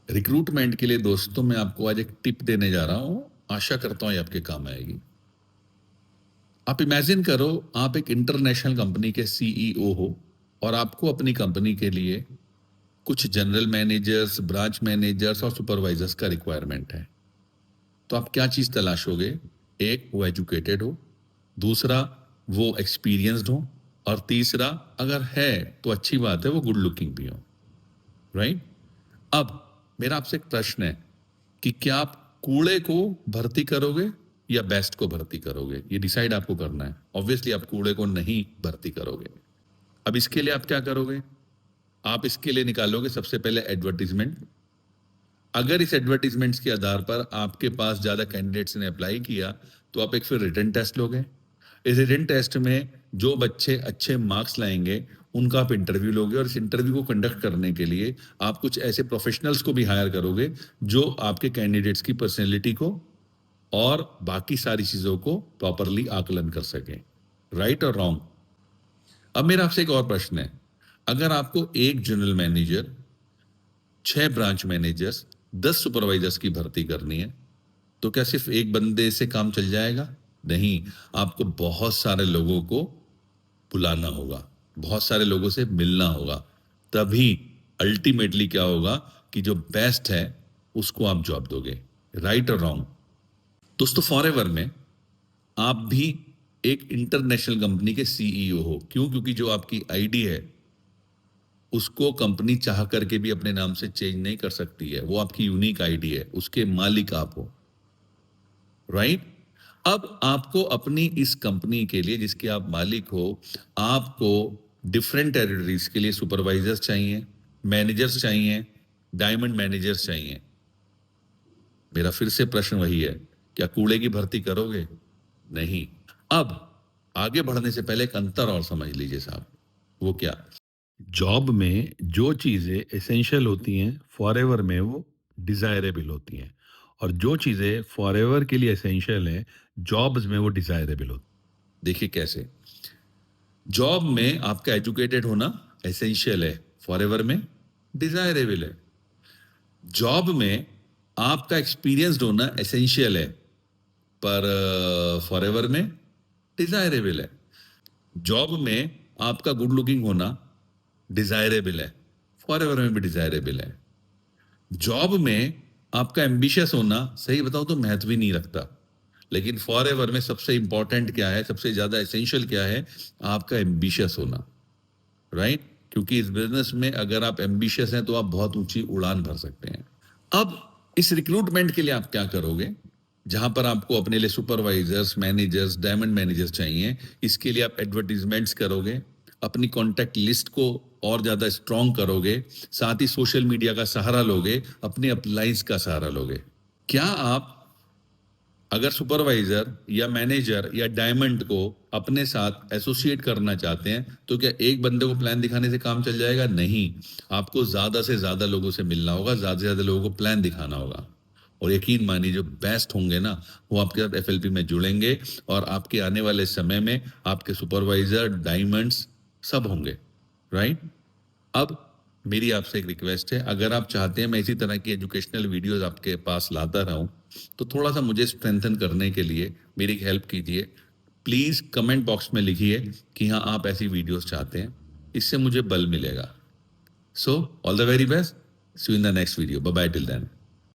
Recruitment के लिए दोस्तों मैं आपको आज एक टिप देने जा रहा हूं। आशा करता हूं ये आपके काम आएगी। आप इमेजिन करो, आप एक इंटरनेशनल कंपनी के सीईओ हो और आपको अपनी कंपनी के लिए कुछ जनरल मैनेजर्स, ब्रांच मैनेजर्स और सुपरवाइजर्स का रिक्वायरमेंट है। तो आप क्या चीज तलाशोगे? एक, वो एजुकेटेड हो। दूसरा, वो एक्सपीरियंस्ड हो। और तीसरा, अगर है तो अच्छी बात है, वो गुड लुकिंग भी हो। राइट? अब मेरा आपसे एक प्रश्न है कि क्या आप कूड़े को भर्ती करोगे या बेस्ट को भर्ती करोगे? ये डिसाइड आपको करना है। ऑब्वियसली आप कूड़े को नहीं भर्ती करोगे। अब इसके लिए आप क्या करोगे? आप इसके लिए निकालोगे सबसे पहले एडवर्टीजमेंट। अगर इस एडवर्टीजमेंट्स के आधार पर आपके पास ज्यादा कैंडिडेट्स ने अप्लाई किया तो आप एक फिर रिटन टेस्ट लोगे। इस रिटन टेस्ट में जो बच्चे अच्छे मार्क्स लाएंगे उनका आप इंटरव्यू लोगे, और इस इंटरव्यू को कंडक्ट करने के लिए आप कुछ ऐसे प्रोफेशनल्स को भी हायर करोगे जो आपके कैंडिडेट्स की पर्सनैलिटी को और बाकी सारी चीजों को प्रॉपरली आकलन कर सके। राइट और रॉन्ग? अब मेरा आपसे एक और प्रश्न है, अगर आपको एक general manager, 6 branch managers, 10 supervisors की भर्ती करनी है तो क्या सिर्फ एक बंदे से काम चल जाएगा? नहीं, आपको बहुत सारे लोगों को बुलाना होगा, बहुत सारे लोगों से मिलना होगा। तभी अल्टीमेटली क्या होगा कि जो बेस्ट है उसको आप जॉब दोगे। राइट और रॉन्ग? दोस्तों, फॉरएवर में आप भी एक इंटरनेशनल कंपनी के सीईओ हो। क्यों? क्योंकि जो आपकी आईडी है उसको कंपनी चाह करके भी अपने नाम से चेंज नहीं कर सकती है। वो आपकी यूनिक आईडी है, उसके मालिक आप हो। राइट? अब आपको अपनी इस कंपनी के लिए जिसके आप मालिक हो, आपको डिफरेंट टेरिटरीज के लिए सुपरवाइजर्स चाहिए, मैनेजर्स चाहिए, डायमंड मैनेजर्स चाहिए। मेरा फिर से प्रश्न वही है, क्या कूड़े की भर्ती करोगे? नहीं। अब आगे बढ़ने से पहले एक अंतर और समझ लीजिए साहब। वो क्या? जॉब में जो चीज़ें एसेंशियल होती हैं फॉरएवर में वो डिज़ायरेबल होती हैं, और जो चीज़ें फॉरएवर के लिए एसेंशियल हैं जॉब्स में वो डिज़ायरेबल होती हैं। देखिए कैसे। जॉब में आपका एजुकेटेड होना एसेंशियल है, फॉरएवर में डिज़ायरेबल है। जॉब में आपका एक्सपीरियंस्ड होना एसेंशियल है, पर फॉरएवर में डिज़ायरेबल है। जॉब में आपका गुड लुकिंग होना डिजायरेबल है, फॉरएवर में भी डिजायरेबल है। जॉब में आपका एम्बिशियस होना, सही बताऊं तो महत्व ही नहीं रखता, लेकिन फॉरएवर में सबसे इंपॉर्टेंट क्या है, सबसे ज्यादा एसेंशियल क्या है? आपका एम्बिशियस होना। राइट? क्योंकि इस बिजनेस में अगर आप एम्बिशियस हैं तो आप बहुत ऊंची उड़ान भर सकते हैं। अब इस रिक्रूटमेंट के लिए आप क्या करोगे? जहां पर आपको अपने लिए सुपरवाइजर्स, मैनेजर्स, डायमंड मैनेजर्स चाहिए, इसके लिए आप एडवर्टीजमेंट्स करोगे, अपनी कॉन्टैक्ट लिस्ट को और ज्यादा स्ट्रांग करोगे, साथ ही सोशल मीडिया का सहारा लोगे, अपने अपलाइंस का सहारा लोगे। क्या आप अगर सुपरवाइजर या मैनेजर या डायमंड को अपने साथ एसोसिएट करना चाहते हैं तो क्या एक बंदे को प्लान दिखाने से काम चल जाएगा? नहीं, आपको ज्यादा से ज्यादा लोगों से मिलना होगा, ज्यादा से ज्यादा लोगों को प्लान दिखाना होगा। और यकीन मानिए जो बेस्ट होंगे ना वो आपके साथ एफएलपी में जुड़ेंगे, और आपके आने वाले समय में आपके सुपरवाइजर, डायमंड्स सब होंगे। राइट? अब मेरी आपसे एक रिक्वेस्ट है, अगर आप चाहते हैं मैं इसी तरह की एजुकेशनल वीडियोस आपके पास लाता रहूं तो थोड़ा सा मुझे स्ट्रेंथन करने के लिए मेरी हेल्प कीजिए। प्लीज कमेंट बॉक्स में लिखिए कि हाँ आप ऐसी वीडियोस चाहते हैं, इससे मुझे बल मिलेगा। So all the very best, see you in the next video. Bye bye till then.